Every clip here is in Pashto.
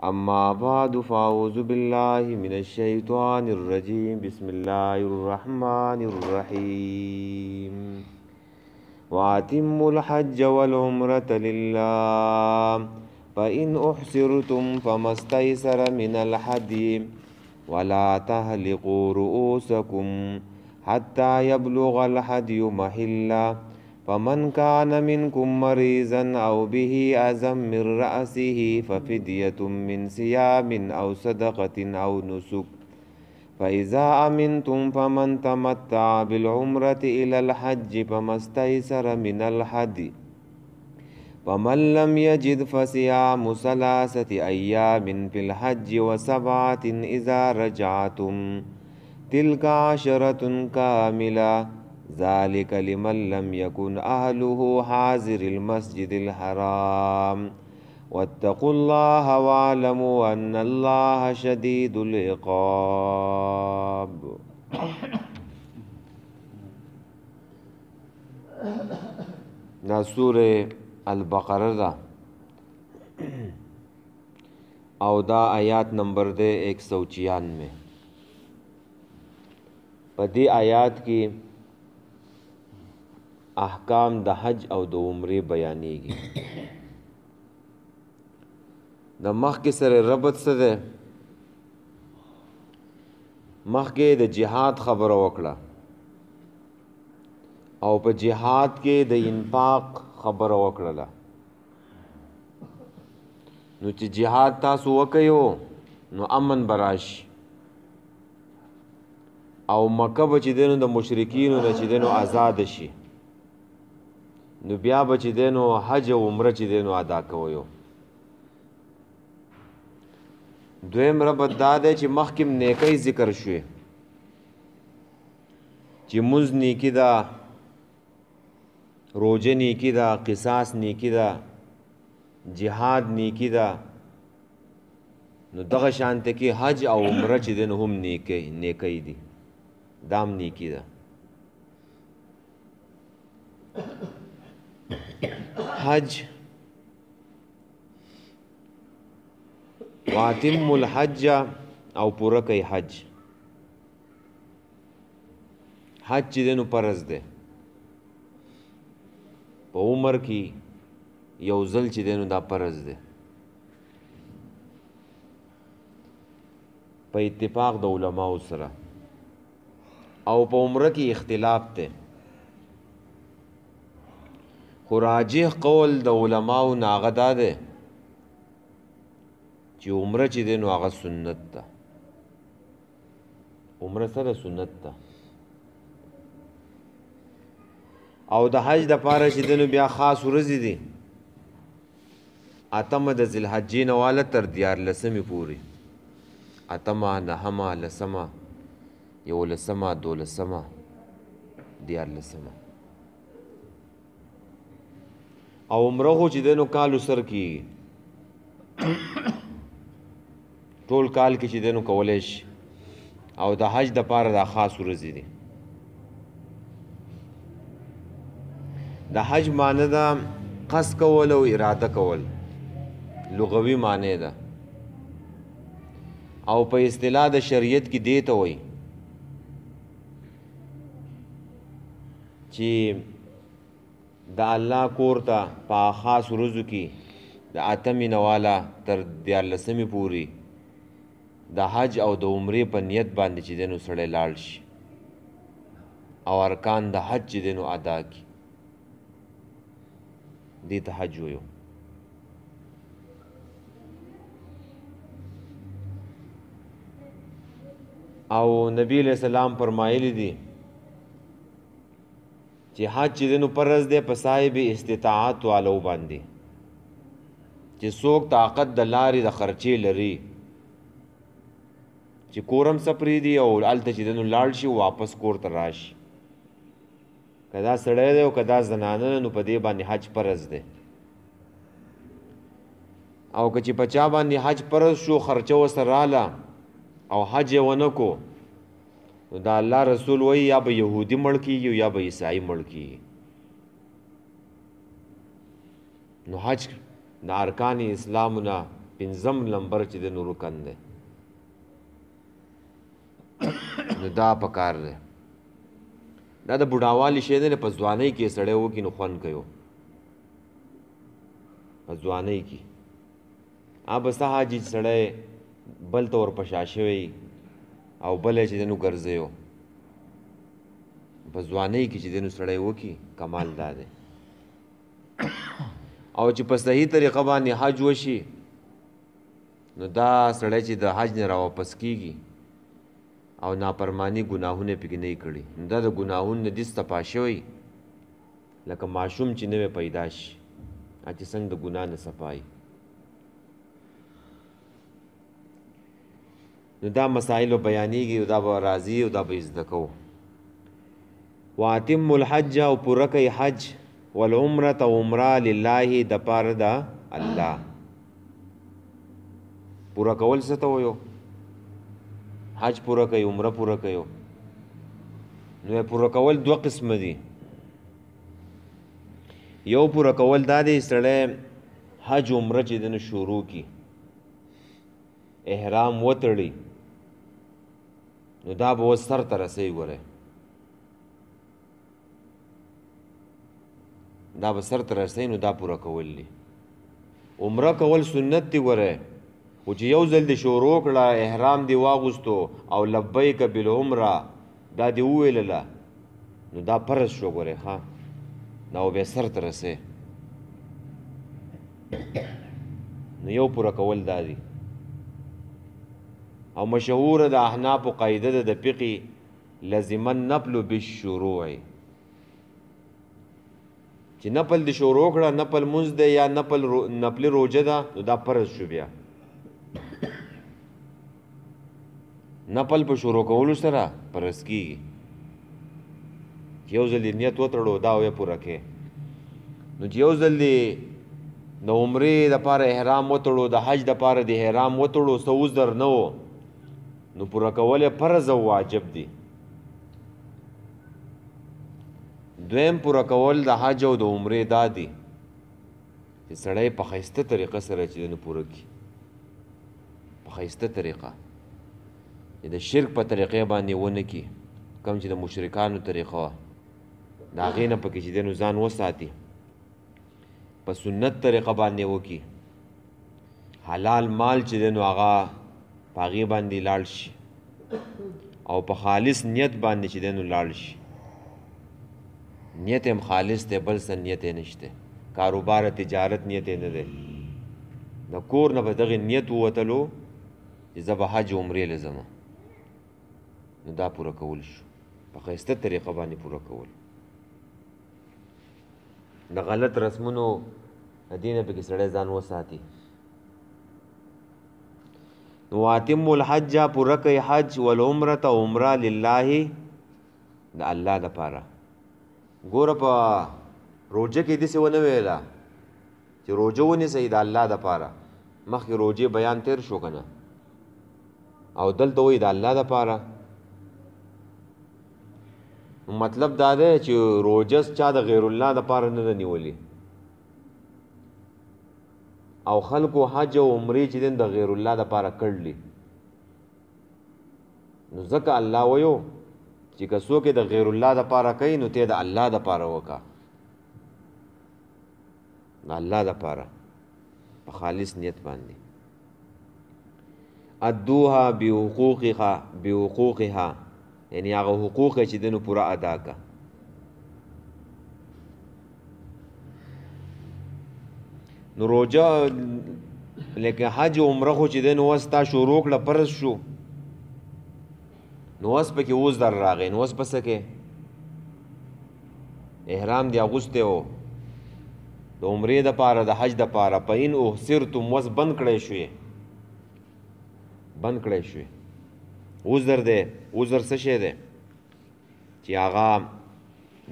أما بعد فأعوذ بالله من الشيطان الرجيم بسم الله الرحمن الرحيم وأتموا الحج والعمرة لله فإن أحصرتم فما استيسر من الهدي ولا تهلقوا رؤوسكم حتى يبلغ الهدي محله فمن كان منكم مريضا أو به أذى من رأسه ففدية من صيام أو صدقة أو نسك فإذا أمنتم فمن تمتع بالعمرة إلى الحج فما استيسر من الهدي ومن لم يجد فصيام 3 أيام في الحج و7 إذا رجعتم تلك 10 كاملة ذلك لمن لم يكن أهله حاضر المسجد الحرام واتقوا الله واعلموا أن الله شديد العقاب. دا سورة البقرہ دا او دا آیات نمبر دے 196. په دې آیات کې احکام د حج او د عمرې بیانېږي. د مخکې سره ربط څه دی؟ مخکې د جهاد خبره وکړه او په جهاد کې د انفاق خبره وکړله. نو چې جهاد تاسو وکړو نو امن براشي او مکه به چې دی نو د مشرکینو نه چې دی نو آزاد شي، نو بیا به چې دی نو حج او عمره چې دی نو ادا کوئ. دویم ربط دا دی چې مخکې نیکۍ ذکر شوې چې مونځ نیکي ده، روزه نیکی ده، قصاص نیکی ده، جهاد نیکی ده. نو دغه شانته کې حج او عمره چې دی نو هم نیکی دي، دام نیکی ده. حج واتم الحج او پوره کوي حج. حج چې دی نو فرض دی، په عمر کې یو ځل چې دی نو دا فرض دی. په اتفاق د علماو سره او په عمره کې اختلاف دی، خو راجح قول د علماو نه هغه دا دی چې عمره چې دی نو هغه سنت ده. عمره سره سنت ده او د حج د پاره چې دی نو بیا خاص ورځې دي، 8 د ذوالحجې نه واله تر 14 پورې، 8 9 10 11 12 14 او عمره خو چې دی نو کالو سر کېږي، ټول کال کې چې دی نو کولی شي او د حج د پاره دا خاص ورځې دي. د حج معنی ده قصد کول او اراده کول، لغوي معنی ده او په اصطلاح د شریعت کې دی ته وایي چې د الله کور ته په خاص ورځو کې د 8 نه واله تر 14 پورې د حج او د عمرې په نیت باندې چې دی نو سړی لاړ شي او ارکان د حج چې دی نو ادا کړي، دې ته حج ویو. او نبی علیہ السلام فرمایلی دي چې حج چې دی نو فرض دی په صاحب استطاعت والو باندې چې څوک طاقت د لارې د خرچې لري، چې کورم سپری دی او هلته چې دی نو لاړ شي واپس کور ته راشي. که دا سړی دی او که دا زنانه نو په دې باندې حج فرض دی. او که چې په چا باندې حج فرض شو خرچه ورسره راله او حج یې ونه کو، نو دا الله رسول وایي یا به یهودي مړ کېږي یا به عیسائی مړ کېږي. نو حج د ارکان اسلامونه پنځم نمبر چې د نو رکن دی نو دا پکار دی دا د بوډاوالي شی دی په ځوانۍ کې سړی وکړي نو خوند کوي په ځوانۍ کې بس حاجي سړی بل ته ورپشا شوی او بل چې دی نو ګرځیو په ځوانۍ کې چې دی نو سړی وکړي کمال دا دی او چې په صحیح طریقه باندې حج وشي نو دا سړی چې د حج نه راواپس کیږي او نافرمانی ګناهونه پکې نه کړي نو دا د ګناهونو نه دې صفا شوی لکه ماشوم چې نوی پیدا شي چې څنګه د ګناه نه صفایي نو دا مسایلو بیانېږي او دا به راځي او دا به زده کوو واتم الحج او پوره کوي حج والعمره او عمره لله د پاره د الله پوره کول څه ته وایو حج پوره کوي عمره پوره کوي نو پوره کول دوه قسم دي یو پوره کول دا دی سړی حج عمره چې دنه شروع کی احرام وتړي نو دا به سر ته رسي ګوره دا به سر ته رسي نو دا پوره کول دي عمره کول سنت دی ګوره او چې یو ځل د شروع کړه احرام دی واغوستو او لبیک بالعمره دا دی وویلله نو دا فرض شو ګوره ها دا به سر ته رسي نو یو پوره کول دا دی او مشهور د احناف قاعده د فقه لازم النفل بالشروع چې نفل د شروع کړه نفل منځ دی یا نفل روزه ده نو دا فرض شو بیا نفل په شروع کولو سره فرض کیږي چې یو ځل نیت وتړو دا وې پوره کې نو چې یو ځل د عمرې دپاره احرام وتړو د حج دپاره د احرام وتړو څه عذر نه و نو پوره کول یې فرض او واجب دي دویم پوره کول د حج او د عمرې دا دي چې سړی په ښایسته طریقه سره چې نه پوره کړي په ښایسته طریقه د شرک په طریقې باندې ونه کړي کوم چې د مشرکانو طریقه وه د هغې نه پکې چې دی نو ځان وساتي په سنت طریقه باندې وکړي حلال مال چې دی نو هغه په هغې باندې لاړ شي او په خالص نیت باندې چې دی نو لاړ شي نیت هم خالص دی بل څه نیت یې نشته کاروبار تجارت نیت یې نه دی د کور نه به دغې نیت ووتلو چې زه به حج عمرې له ځمه نو دا پوره کول شو په ښایسته طریقه باندې پوره کول د غلط رسمونو دې نه پکې سړی ځان وساتي نو واتم الحج پوره کوي حج والعمره عمره لله د الله دپاره ګوره په روژه کې داسې ونه ویله چې روژه ونیسئ د الله دپاره مخکې روژې بیان تیر شو که نه او دلته وایي د الله دپاره مطلب دا دی چې روژه چا د غیر الله دپاره نه ده نیولې او خلکو حج او عمرې چې دین د غیر الله دپاره کړلي نو ځکه الله ویو چې که څوک د غیر الله دپاره کوي نو ته د الله دپاره وکړه د الله دپاره په خالص نیت باندې ادوها بحقوقها یعنی هغه حقوق چې دنو پورا ادا کا نو روجه لیکن حج و عمره خو چې دنو وستا شروع کړه فرض شو نو وس پکې اوس در راغی نو وس پس کې احرام دی اغوسته او د عمرې د پاره د حج د پاره پاین او سرتم وس بند کړی شوې عذر دی عذر څه شی دی چې هغه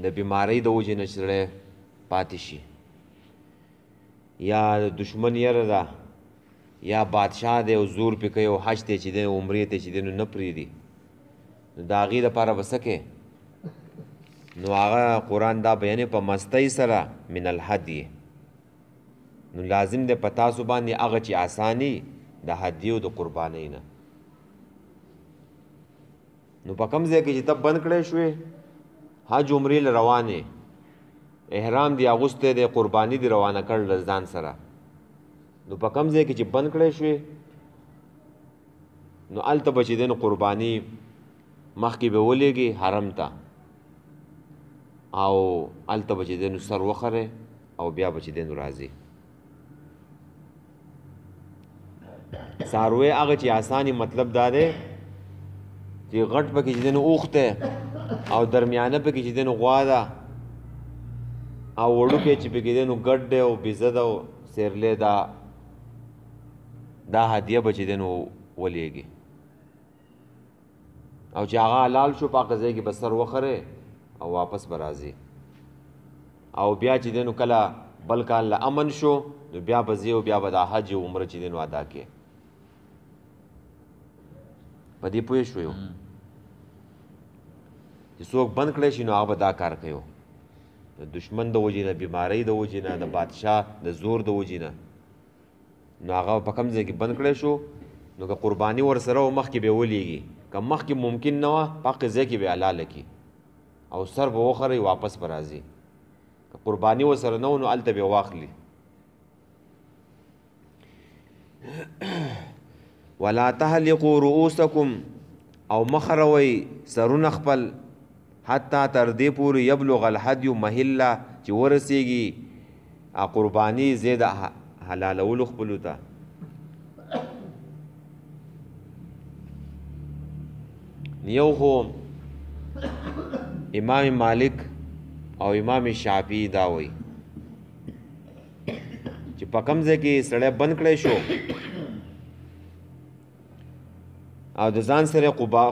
د بیماری د وجې نه سړی پاتې شي یا د دشمن یره ده یا بادشاه دی او زور پې کوي او حج ته چې دی عمرې ته چې دی نو نه پرېږدي نو د هغې دپاره به څه کوې نو هغه قرآن دا بیانې په مستۍ سره من الهدي نو لازم دی په تاسو باندې هغه چې آساني د هدیې او د قربانۍ نه. نو په کوم ځای کې چې ته بند کړی شوې حج عمرې له روانې احرام دی اغوستی دی قرباني دی روانه کړل ځان سره، نو په کوم ځای کې چې بند کړی شوې نو هلته به چې دی نو قرباني مخکې به ولېږي حرم ته او هلته به چې دی نو سر وخرې او بیا به چې دی نو راځي. څاروی هغه چې آساني مطلب دا دی چې غټ پکې چې دی نو اوښ دی او درمیانه پکې چې دی نو غوا ده او وړوکی چې پکې دی نو ګډ دی او بیزه ده او سیرلی دا هدیه به چې دی نو ولېږي او چې هغه حلال شو په هغه ځای کې به سر وخرې او واپس به راځي او بیا چې دی نو کله بل کال له امن شو نو بیا به ځي او بیا به دا حج او عمره چې دی نو ادا کړي. په دې پوه شویو چې څوک بند کړی شي نو هغه به دا کار کوي د دشمن د وجې نه، بیمارۍ د وجې نه، د بادشاه د زور د وجې نه، نو هغه په کوم ځای کې بند کړی شو نو که قرباني ورسره و مخکې به ولېږي، که مخکې ممکن نه وه په هغه ځای کې به حلاله کړي او سر به وخورئ واپس به راځي. که قرباني ورسره نه و نو هلته به واخلي. ولا تحلقوا رؤوسکم او مخروي سرونه خپل حتی تر دې پورې یبلغ الحدی محله چې ورسیږي قرباني زید حلالولو خپلو ته. یو خو امام مالک او امام شافعي دا وایي چې په کوم ځای کې سړی بند کړی شو او د ځان سره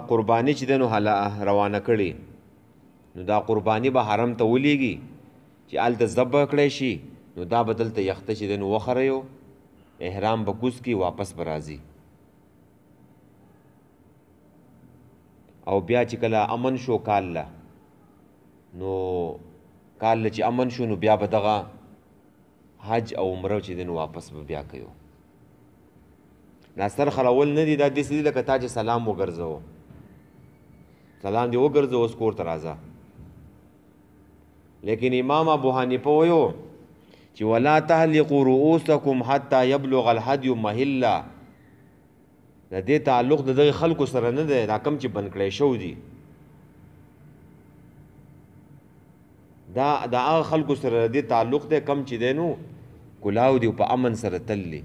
قرباني چې دی نو روانه کړي نو دا قرباني به حرم ته ولېږي چې هلته ذبح کړی شي نو دا به دلته یخته چې دی نو وخوریو احرام به کوز کړي واپس به راځي او بیا چې کله امن شو کال له نو کال له چې امن شو نو بیا به دغه حج او عمره چې دی نو واپس به بیا کوي. دا سر خلول نه دي، دا داسې دي لکه تا چې سلام وګرځوو، سلام دې وګرځو اوس کور ته راځه. لیکن امام ابو حنیفه ویو چې ولا تحلقوا رؤوسکم حتی یبلغ الحدی محله. د دې تعلق د دغه خلکو سره نه دی، دا کم چې بند کړی شو دي دا هغه خلکو سره د دې تعلق دی کم چې دی نو کلاو دي په امن سره تللی،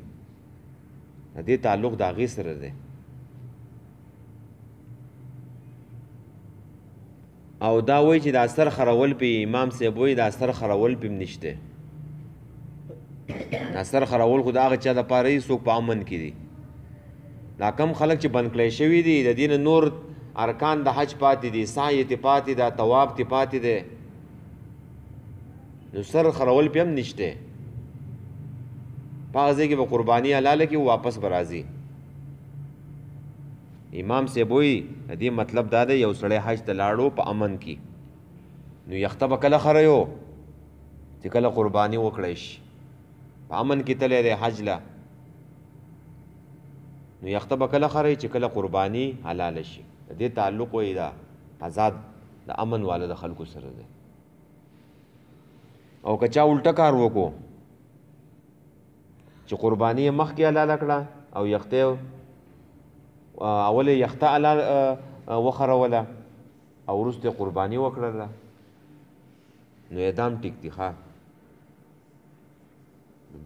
د دې تعلق د هغې سره دی. او دا وایي چې دا سر خرول پې امام صاحب وایي دا سر خرول پې هم نشته. دا سر خرول خو د هغه چا دپاره یي څوک په امن کې دي. دا کم خلک چې بند کړی شوي دي د دې نه نور ارکان د حج پاتې دي، سعی یې پاتې ده، طواف تې پاتې دی، نو سر خرول پې هم نشته. په هغه ځای کې به قرباني حلاله کړي واپس به راځي. امام صاحب وایي د دې مطلب دا دی یو سړی حج ته لاړو په امن کې نو یخته به کله خریو چې کله قرباني وکړی شي، په امن کې تللی دی حج له نو یخته به کله خری چې کله قرباني حلاله شي. د دې تعلق وایي دا آزاد د امن والا د خلکو سره دی. او که چا الټه کار وکړو چې قرباني یې مخکې حلاله کړه او یخته اول یخته وخروله او وروسته قرباني وکړله نو اعدام ټیک دی، ښه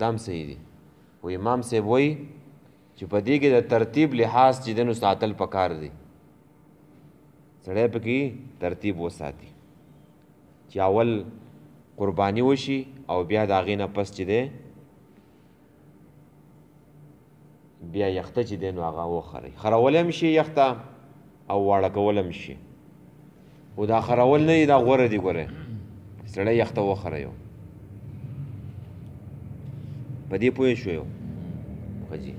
دام صحیح دی. و امام صاحب وایي چې په دې کې د ترتیب لحاظ چې دی نو ساتل پکار دی، سړی پکې ترتیب وساتي چې اول قرباني وشي او بیا د هغې نه پس چې دی بیا یخته چې دی نو هغه وخرئ. خرول هم شي یخته او واړه کول هم شي، خو دا خرول نه دي دا غوره دي. ګوره سړی یخته وخریو په دې پوه شویو ښه جي.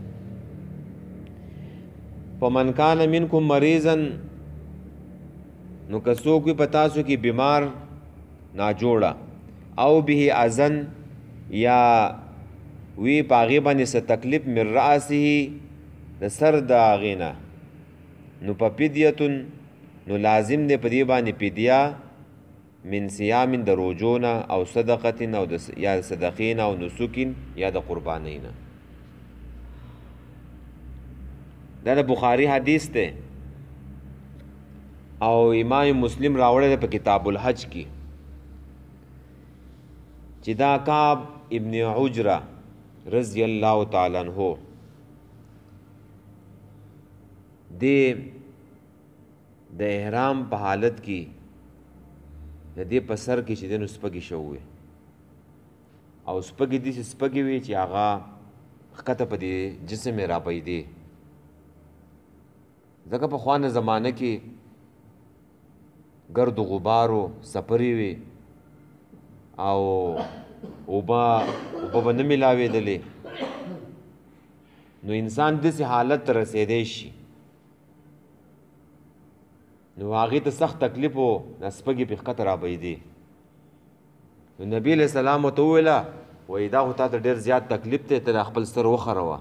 فمن کان منکم مریضا نو که څوک وي په تاسو کې بیمار ناجوړه او به اذن یا وی په هغې باندې څه تکلیف من رأسه د سر د هغې نه نو په فدیتون نو لازم دی په دې باندې فدیه من صیامن د روجو نه او صدقتن او یا د صدقې نه او نسکین یا د قربانۍ نه. دا د بخاري حدیث دی او امام مسلم راوړی دی په کتاب الحج کې چې دا کعب ابن عجرة رضی الله تعالی عنہ د احرام په حالت کې د دې په سر کې چې دی نو سپږې شوې او سپږې داسې سپږې وې چې هغه ښکته په دې جسم یې راپیدې. ځکه پخوانه زمانه کې ګرد و غبارو سپرې وې او اوبه به نه میلاوېدلې نو انسان داسې حالت ته رسېدی شي نو هغې ته سخت تکلیف و دا سپږې پې ښکته رابیدې. نو نبي علیه السلام ورته وویله وایي دا خو تا ته ډېر زیات تکلیف دی ته دا خپل سر وخروه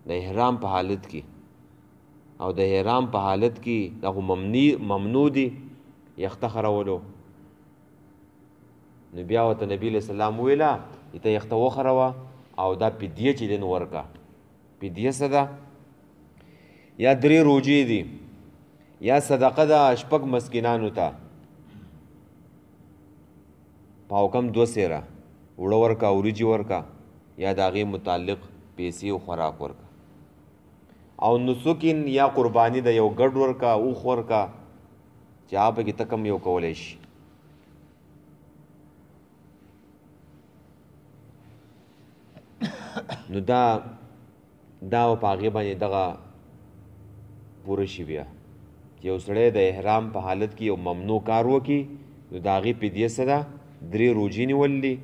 د احرام په حالت کې او د احرام په حالت کې دا خو ممنوع دي یخته خرولو. نو بیا ورته نبي علیه السلام وویله چې ته یخته وخروه او دا فدیه چې دی نو ورکه. فدیه څه ده؟ یا 3 روجې دي یا صدقه ده 6 مسکینانو ته په حکم 2 سیره وړه ورکه وریجې ورکه یا د هغې متعلق پیسې او خوراک ورکه او نسکین یا قرباني ده یو ګډ ورکه اوښ ورکه چې هغه پکې ته کم یو کولی شي. نو دا په هغې باندې دغه پوره شي بیا چې یو سړی د احرام په حالت کې یو ممنوع کار وکړي نو د هغې فدیه څه ده 3 روجې نیول دي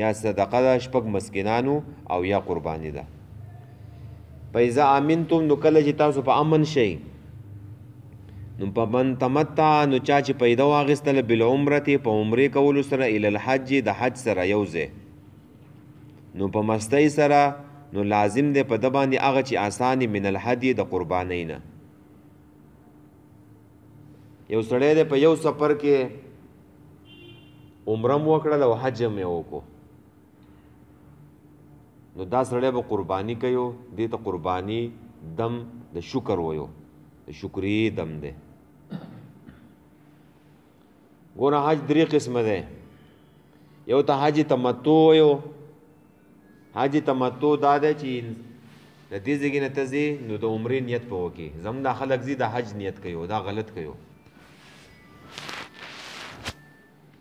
یا صدقه ده 6 مسکینانو او یا قرباني ده. فاذا امنتم نو کله چې تاسو په امن شئ نو په من تمتع نو چا چې پیدا واخیستله بالعمرة په عمرې کولو سره الی الحج د حج سره یو ځای نو په مستۍ سره نو لازم دی په ده باندې هغه چې آسانې من الهدي د قربانۍ نه. یو سړی دی په یو سفر کې عمره م وکړل او حج هم یې وکړو نو دا سړی به قرباني کوي دې ته قرباني دم د شکر ویو د شکریې دم دی. ګوره حج 3 قسمه دی یو ته حج تمتع ویو. حج تمتع دا دی چې د دې ځای نه ته ځې نو د عمرې نیت په وکړې زموږ دا خلک ځي د حج نیت کوي دا غلط کوي.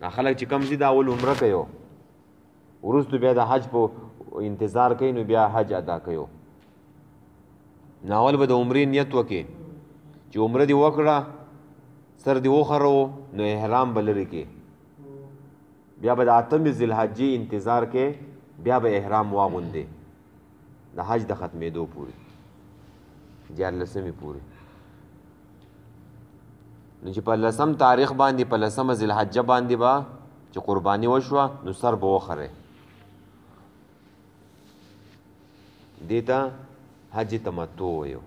دا خلک چې کم ځي دا اول عمره کوي وروستو بیا د حج په انتظار کوي نو بیا حج ادا کوي. نو اول به د عمرې نیت وکړې چې عمره دې وکړه سر دې وخرو نو احرام به لرې کې بیا به د 8 ذوالحجې انتظار کې بیا به احرام واغوندې د حج د ختمېدو پورې 14 پورې. نو چې په 10 تاریخ باندې په 10 ذوالحجه باندې به چې قرباني وشوه نو سر به وخرې دې ته حج تمتع ویو.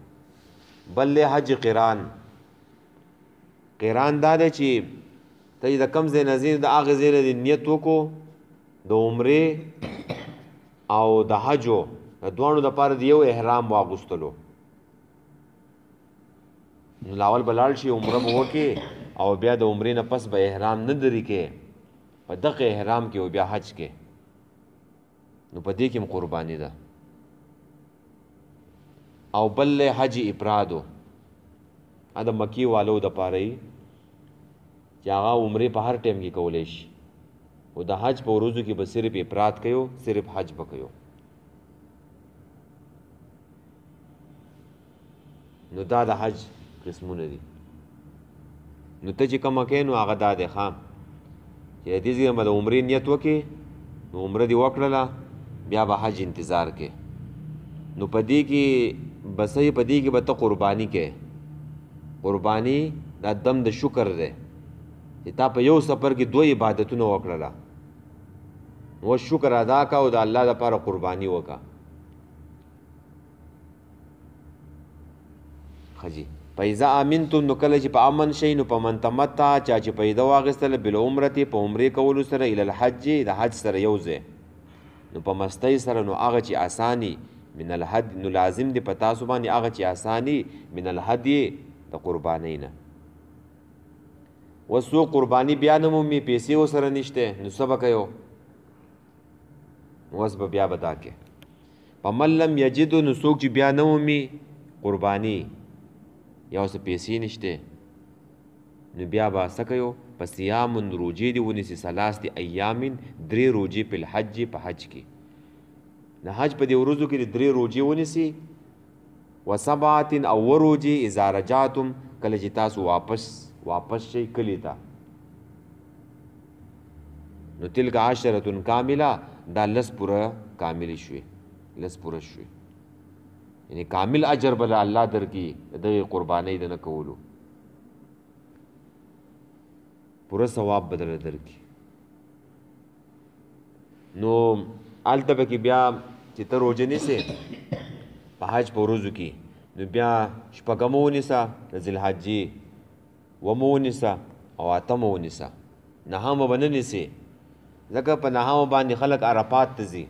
بل حج قران دا دی چې ته د کم ځای نه ځې د هغې ځای نه نیت وکړو د عمرې او د حجو د دواړو دپاره د یو احرام واغوستلو نو لاول به لاړ شي عمره به وکړې او بیا د عمرې نه پس به احرام نه درې کې په دغه احرام کې او بیا حج کې نو په دې کې هم قرباني ده. او بل حج افرادو دا مکی والو د پاره چې هغه عمرې په هر ټیم کې کولی شي او د حج په ورځو کې به صرف افراد کوي صرف حج به کوي. نو دا د حج قسمونه دي. نو ته چې کومه کوې نو هغه دا دی ښه چې دې ځای به د عمرې نیت وکړې نو عمره دې وکړله بیا به حج انتظار کې نو په دې کې بسې په دې کې به ته قرباني کې قرباني دا دم د شکر دی چې تا په یو سفر کې 2 عبادتونه وکړله و شکر ادا کا او د الله لپاره قرباني وکا خجی فإذا امنتم نو کله چې په امن شئ نو په من تمتع چا چې پیدا واغستله بالعمرة په عمرې کولو سره الی الحج د حج سره یو ځای نو په مستی سره نو هغه چې آسانی من الحد نو لازم دی په تاسو باندې هغه چې آسانی من الحدی د قربانی نه وسو قربانی بیا نه مومي پیسې ورسره نشته نو څه به کوو اوس به بیا به دا کې په من لم یجد نو څوک چې بیا نه مومي قربانی یا اوس پیسې نشته نو بیا به څه کوو په صیام روجې دي ونیسي ثلاث ایام 3 روجې په الحج په حج کې د حج په دې ورځو کې 3 روجې ونیسي و سبعة او روجې اذا رجعتم کله چې تاسو واپس شئ کلی ته نو تلک عشرة کامله دا لس پوره کامل شوي لس پوره شوي یعنی کامل اجر بل الله درکې د قربانۍ د نه کولو پوره ثواب بدل درکې نو الته به کې بیا چې ته روژه نیسې په حج په ورځو کې نو بیا شپږمه ونیسه د ذوالحجې ومه ونیسه او اتمه ونیسه نهمه به نه نیسې ځکه په نهمه باندې خلک عرفات ته ځي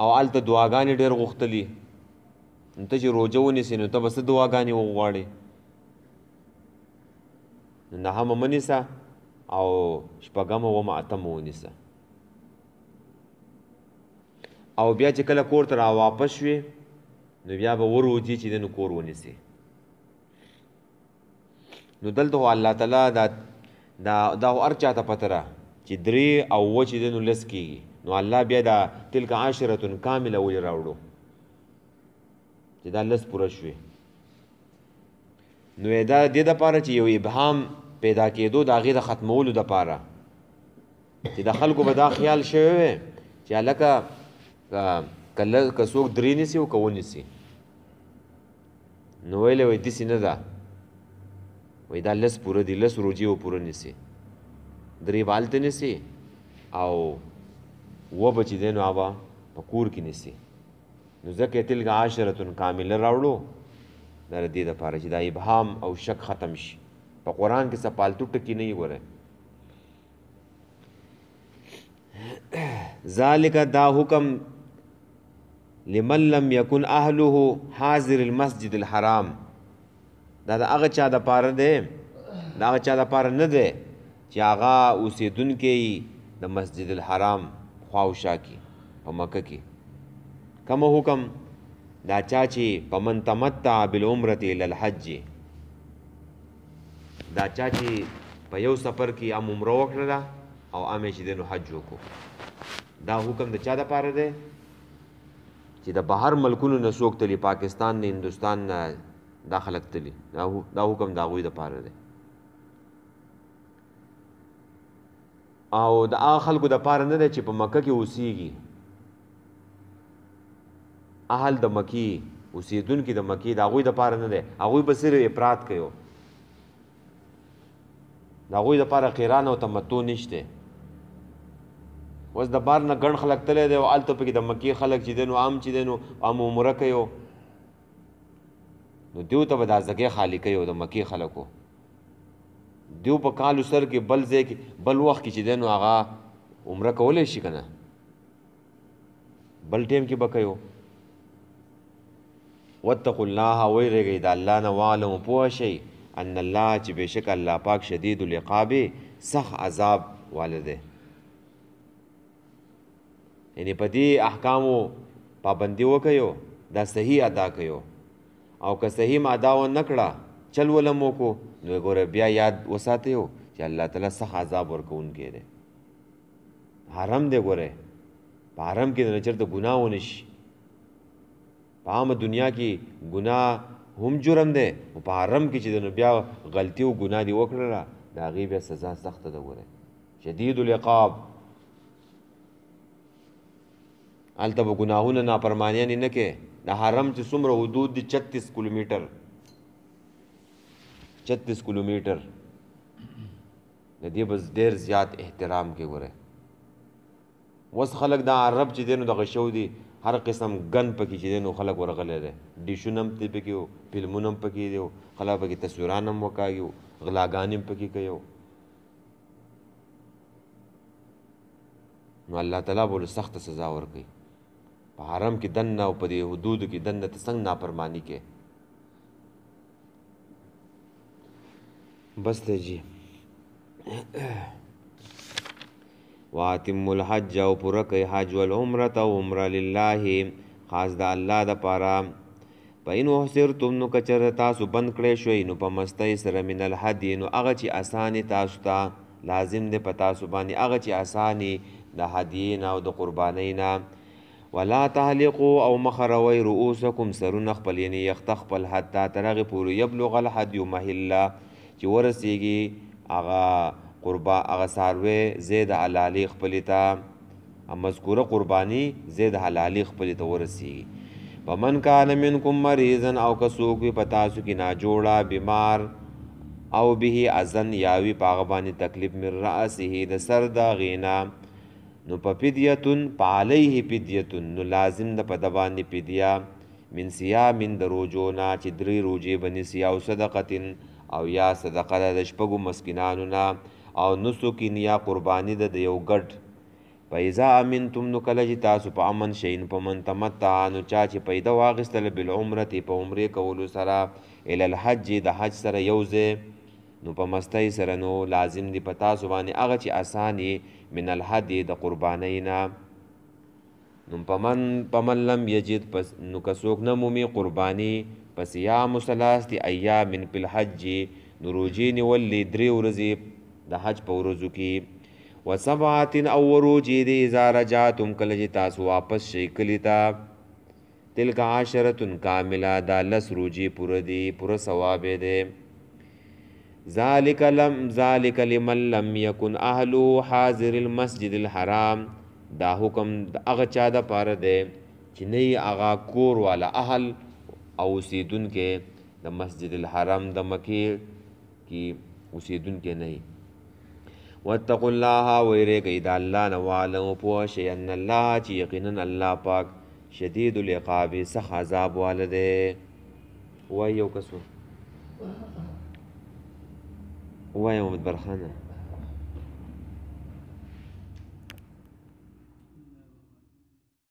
او هلته دعاګانې ډېر غوښتلي نو ته چې روژه ونیسې نو ته به څه دعاګانې وغواړې نو نهمه مه نیسه او شپږمه ومه اتمه ونیسه او بیا چې کله کور ته را واپس شوې نو بیا به وروځي چې د نو کور ونیسي نو دلته خو الله تعالی دا هر چاته پته ده چې 3 او 7 چې د نو لس کېږي نو الله بیا دا تلک عشرة کامله ولې راوړو چې دا لس پوره شوې نو دا دې دپاره چې یو ابهام پیدا کېدو د هغې د ختمولو دپاره چې د خلکو به دا خیال شوی وی چې هلکه که څوک 3 نیسي او که ونیسي نو ویلی وی داسې نه ده وی دا لس پوره دي لس روجې و پوره نیسي 3 به هلته نیسي او وبه چې دی نو هغه په کور کې نیسي نو ځکه یې تلک عشرة کامله راوړو دا د دې دپاره چې دا ابهام او شک ختم شي په قرآن کې څه پالتو ټکي نه وي ګوره ذالک دا حکم لمن لم یکن اهله حاضر المسجد الحرام دا د هغه چا دپاره دی د هغه چا دپاره نه دی چې هغه اوسېدونکی د مسجد الحرام خواوشا کې په مکه کې کوم حکم دا چا چې په من تمتع بالعمرة الی الحج دا چا چې په یو سفر کې ام عمره وکړله او ام یې چې دی نو حج وکړو دا حکم د چا دپاره دی چې د بهر ملکونو نه څوک تلي پاکستان نه هندوستان نه دا خلک تلي دا حکم د هغوی دپاره دی او د هغه خلکو دپاره نه دی چې په مکه کې اوسیږي اهل د مکی اوسېدونکي د مکې د هغوی دپاره نه دی هغوی به صرف افراد کوي د هغوی دپاره قران او تمتع نشته اوس د بار نه ګڼ خلک تللی دی او هلته پکې د مکې خلک چې دی نو عام چې دی نو عام عمره کوي نو دیو ته به دا ځګۍ خالي کوي د مکې خلکو دیو په کالو سر کې بل ځای کې بل وخت کې چې دی نو هغه عمره کولی شي که نه بل ټیم کې به کوي واتقوا الله ویریږئ د الله نه واعلموا پوه شئ ان الله چې بېشک الله پاک شدید العقاب سخت عذاب واله دی یعنی په دې احکامو پابندي وکړو دا صحیح ادا کړو او که صحیح ادا ونه کړه چل ولم وکړو نو ګوره بیا یاد وساتئ چې الله تعالی سخت عذاب ورکوونکی دی حرم دی ګوره په حرم کې نه چېرته ګناه ونه شي په عامه دنیا کې ګناه هم جرم دی او په حرم کې چې د نو بیا غلطي او ګناه دې وکړله د هغې بیا سزا سخته ده ګوره شدید العقاب هلته به ګناهونه نافرمانیانې نه کې د حرم چې څومره حدود دي 36 کیلومیټر 36 کیلومیټر د دې به ډېر زیات احترام کې ګوره اوس خلک دا عرب چې دی نو دغه شو دي هر قسم ګن پکې چې دی نو خلک ورغلی دی ډیشونه هم پکې وو فلمونه هم پکې دی خلک پکې تصویران هم وکاږي غلاګانې هم پکې کوي نو الله تعالی بوله سخت سزا ورکوي په حرم کې دننه او په دې حدودو کې دننه ته څنګه نافرمانی کې بس دی جی واتم الحج او پوره کوي حج والعمره او عمره لله خاص د الله د پاره پاین وحسرتم نو کچر تاسو بند کړی شوي نو په مستی سره من الحدی نو هغه چې اسانې تاسو ته لازم دی په تاسو باندې هغه چې اسانې د هدیې نه او د قربانۍ نه ولا تحلقوا او مخروي رؤوسکم سرونه خپل یعنی یخت خپل حتی تر هغې پورې یبلغ الحدی محله چې ورسیږي هغه څاروی زید حلالې خپلې ته مذکوره قرباني زید حلالې خپلې ته ورسیږي ومن کان منکم مریضا او که څوک وي په تاسو کې ناجوړه بیمار او به اذن یا وي په هغه باندې تکلیف من رأسه د سر د هغې نه نو په فدیتون په علیه فدیتون نو لازم د په د باندې فدیه من صیامن د روجو نه چې 3 روجې به نیسي او صدقتن او یا صدقه د شپږو مسکینانو نه او نسکین یا قرباني د یو ګډ فاذا امنتم نو کله چې تاسو په امن شئ نو په من تمتع نو چا چې پیدا واخیستله بالعمرة په عمرې کولو سره الی الحج د حج سره یو ځای نو په مستی سره نو لازم دی په تاسو باندې هغه چې اساني من الحدی د قربانۍ نه نو پمن لم یجد پس نو که څوک نه مومي قرباني پس صیام ثلاثه ایام فی الحج نو روجې نیولې 3 ورځې د حج په ورځو کې وسبعة او روجې دې اذا رجعتم کله چې تاسو واپس شئ کلي ته تلک عشرة کامله دا 10 روجې پوره دي پوره ثواب دی ذالک لمن لم یکن اهلو حاضر المسجد الحرام دا حکم د هغه چا د پاره دی چې نه یې هغه کور والا اهل او اوسیدونکي د مسجد الحرام د مکې کې اوسیدونکي نه واتقوا الله ویریږئ د الله نه واعلموا پوه شئ ان الله چې یقینا الله پاک شدید العقاب سخت عذاب واله دی وایي یو کس وایي محمد برخانه